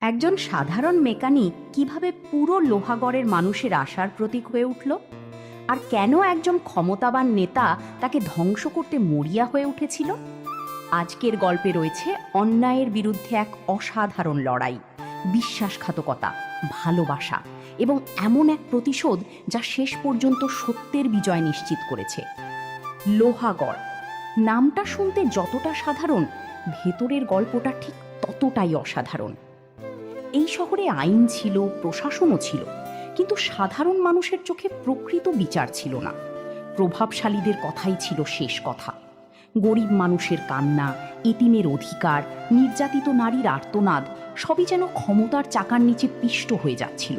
একজন সাধারণ মেকানিক কিভাবে পুরো লোহাগড়ের মানুষের আশার প্রতীক হয়ে উঠল, আর কেন একজন ক্ষমতাবান নেতা তাকে ধ্বংস করতে মরিয়া হয়ে উঠেছিল? আজকের গল্পে রয়েছে অন্যায়ের বিরুদ্ধে এক অসাধারণ লড়াই, বিশ্বাসঘাতকতা, ভালোবাসা এবং এমন এক প্রতিশোধ যা শেষ পর্যন্ত সত্যের বিজয় নিশ্চিত করেছে। লোহাগড় নামটা শুনতে যতটা সাধারণ, ভেতরের গল্পটা ঠিক ততটাই অসাধারণ। এই শহরে আইন ছিল, প্রশাসনও ছিল, কিন্তু সাধারণ মানুষের চোখে প্রকৃত বিচার ছিল না। প্রভাবশালীদের কথাই ছিল শেষ কথা। গরিব মানুষের কান্না, এতিমের অধিকার, নির্যাতিত নারীর আর্তনাদ সবই যেন ক্ষমতার চাকার নিচে পিষ্ট হয়ে যাচ্ছিল।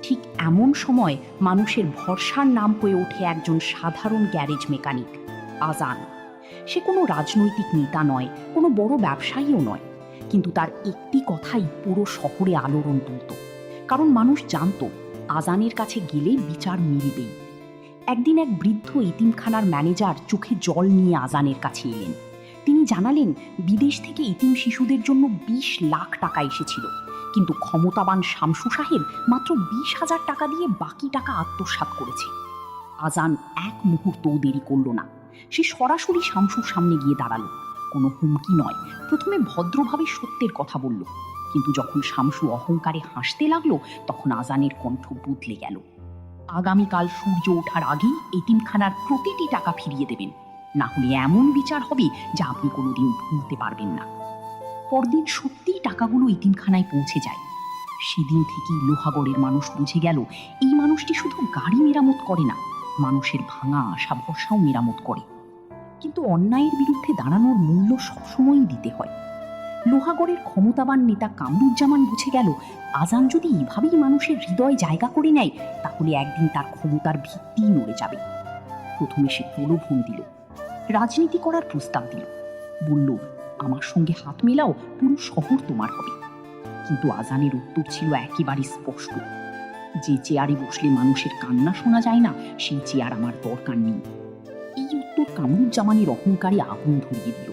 ঠিক এমন সময় মানুষের ভরসার নাম হয়ে ওঠে একজন সাধারণ গ্যারেজ মেকানিক, আজান। সে কোনো রাজনৈতিক নেতা নয়, কোনো বড় ব্যবসায়ীও নয়, কিন্তু তার একটি কথাই পুরো শহরে আলোড়ন তুলত। কারণ মানুষ জানত আজানের কাছে গেলে বিচার মিলবেই। একদিন এক বৃদ্ধ এতিমখানার ম্যানেজার চোখে জল নিয়ে আজানের কাছে এলেন। তিনি জানালেন বিদেশ থেকে এতিম শিশুদের জন্য 20 লাখ টাকা এসেছিল, কিন্তু ক্ষমতাবান শামসু সাহেব মাত্র 20,000 টাকা দিয়ে বাকি টাকা আত্মসাৎ করেছে। আজান এক মুহূর্তও দেরি করল না। সে সরাসরি শামসুর সামনে গিয়ে দাঁড়ালো। কোনো হুমকি নয়, প্রথমে ভদ্রভাবে সত্যের কথা বলল, কিন্তু যখন শামসু অহংকারে হাসতে লাগলো তখন আজানের কণ্ঠ বদলে গেল। আগামীকাল সূর্য ওঠার আগেই এতিমখানার প্রতিটি টাকা ফিরিয়ে দেবেন, না হলে এমন বিচার হবে যা আপনি কোনোদিন ভুলতে পারবেন না। পরদিন সত্যিই টাকাগুলো এতিমখানায় পৌঁছে যায়। সেদিন থেকেই লোহাগড়ের মানুষ বুঝে গেল এই মানুষটি শুধু গাড়ি মেরামত করে না, মানুষের ভাঙা আশা ভরসাও মেরামত করে। কিন্তু অন্যায়ের বিরুদ্ধে দাঁড়ানোর মূল্য সবসময়ই দিতে হয়। লোহাগড়ের ক্ষমতাবান নেতা কামরুজ্জামান বুঝে গেল আজান যদি এভাবেই মানুষের হৃদয় জায়গা করে নেয়, তাহলে একদিন তার ক্ষমতার ভিত্তিই নড়ে যাবে। প্রথমে সে প্রলোভন দিল, রাজনীতি করার প্রস্তাব দিল, বলল আমার সঙ্গে হাত মেলাও, পুরো শহর তোমার হবে। কিন্তু আজানের উত্তর ছিল একেবারে স্পষ্ট, যে চেয়ারে বসলে মানুষের কান্না শোনা যায় না, সেই চেয়ার আমার দরকার নেই। এই উত্তর কামরুজ্জামানের অহংকারে আগুন ধরিয়ে দিল।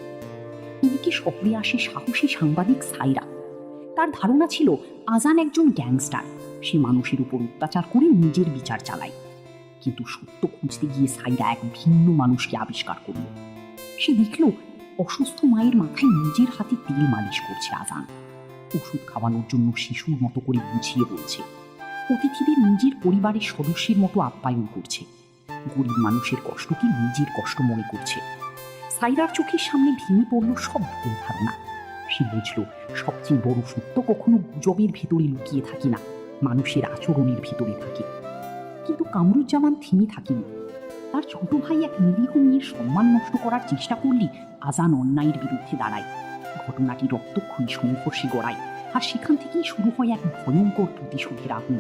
এদিকে শহরে আসে সাহসী সাংবাদিক সাইরা। তার ধারণা ছিল আজান একজন গ্যাংস্টার, সে মানুষের উপর অত্যাচার করে নিজের বিচার চালায়। কিন্তু সত্য খুঁজতে গিয়ে সাইরা এক ভিন্ন মানুষকে আবিষ্কার করল। সে দেখল অসুস্থ মায়ের মাথায় নিজের হাতে তেল মালিশ করছে আজান, ওষুধ খাওয়ানোর জন্য শিশুর মতো করে বুঝিয়ে বলছে, অতিথিদের নিজের পরিবারের সদস্যের মতো আপ্যায়ন করছে, গরিব মানুষের কষ্টকে নিজের কষ্ট মনে করছে। সাইরার চোখের সামনে ভেঙে পড়ল সব ভুল ধারণা। সে বুঝল সবচেয়ে বড় সত্য কখনো গুজবের ভেতরে লুকিয়ে থাকে না, মানুষের আচরণের ভিতরে থাকে। কিন্তু কামরুজ্জামান থেমে থাকেনি। তার ছোট ভাই এক নিরীহ মেয়ের সম্মান নষ্ট করার চেষ্টা করলে আজান অন্যায়ের বিরুদ্ধে দাঁড়ায়। ঘটনাটি রক্তক্ষয়ী সংঘর্ষে গড়ায়, আর সেখান থেকেই শুরু হয় এক ভয়ঙ্কর প্রতিশোধের আগুন।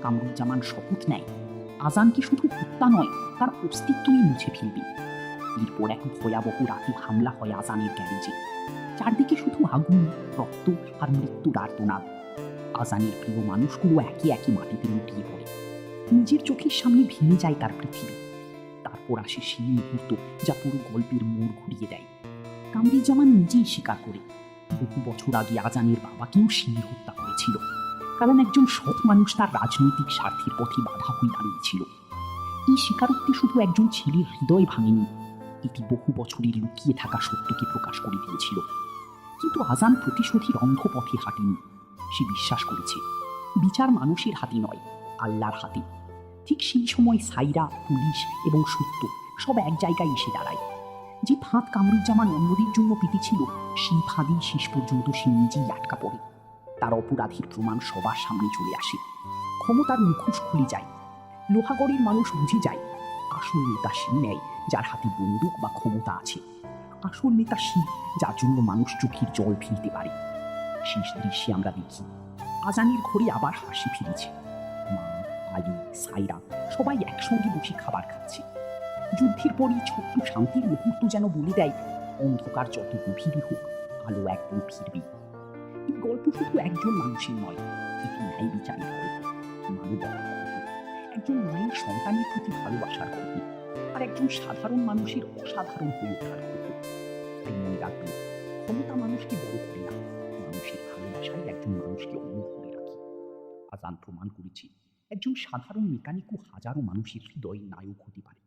কামরুজ্জামান শপথ নেয় আজানকে শুধু হত্যা নয়, তার অস্তিত্বই মুছে ফেলবে। এরপর এক ভয়াবহ রাতে হামলা হয় আজানের গ্যারেজে। চারদিকে শুধু আগুন, রক্ত আর মৃত্যুর আর্তনাদ। আজানের প্রিয় মানুষগুলো একে একে মাটিতে লুটিয়ে পড়ে, নিজের চোখের সামনে ভেঙে যায় তার পৃথিবী। তারপর আসে সেই মুহূর্ত যা পুরো গল্পের মোড় ঘুরিয়ে দেয়। কামরুজ্জামান নিজেই স্বীকার করে বহু বছর আগে আজানের বাবাকেও সে হত্যা করেছিল, কারণ একজন সৎ মানুষ তার রাজনৈতিক স্বার্থের পথে বাধা হয়ে দাঁড়িয়েছিল। এই স্বীকারোক্তি শুধু একজন ছেলের হৃদয় ভাঙেনি, এটি বহু বছরের লুকিয়ে থাকা সত্যকে প্রকাশ করে দিয়েছিল। কিন্তু আজান প্রতিশোধের অন্ধ পথে হাঁটেনি। সে বিশ্বাস করেছে বিচার মানুষের হাতে নয়, আল্লাহর হাতে। ঠিক সেই সময় সাইরা, পুলিশ এবং সত্য সব এক জায়গায় এসে দাঁড়ায়। যে ফাঁদ কামরুজ্জামান অন্যদের জন্য পেতেছিল, সেই ফাঁদেই শেষ পর্যন্ত সে নিজেই আটকা পড়ে। তার অপরাধীর প্রমাণ সবার সামনে চলে আসে। ক্ষমতার মুখোশ খুলে যায়। লোহাগড়ের মানুষ বুঝে যায় আসল নেতা সে নেয় যার হাতে বন্দুক বা ক্ষমতা আছে। আসল নেতা সে যার জন্য মানুষ চোখের জল ফেলতে পারে। শেষ দৃশ্যে আমরা দেখি আজানের ঘরে আবার হাসি ফিরেছে। মা, আলী, সাইরা সবাই একসঙ্গে বসে খাবার খাচ্ছে। যুদ্ধের পরই ছোট্ট শান্তির মুহূর্ত যেন বলে দেয় অন্ধকার যত গভীরই হোক, আলো একদিন ফিরবে। এই গল্প শুধু একজন মানুষের নয়, এটি ন্যায় বিচারের গল্প, মানবতার গল্প, একজন মায়ের সন্তানের প্রতি ভালোবাসার গল্প, আর একজন সাধারণ মানুষের অসাধারণ হয়ে ওঠার গল্প। তাই মনে রাখবেন, ক্ষমতা মানুষকে বড় করে না, মানুষের ভালোবাসাই একজন একজন মানুষকে অমর করে রাখি। আজ আমি প্রমাণ করেছি একজন সাধারণ মেকানিকও হাজারো মানুষের হৃদয়ে নায়ক হতে পারে।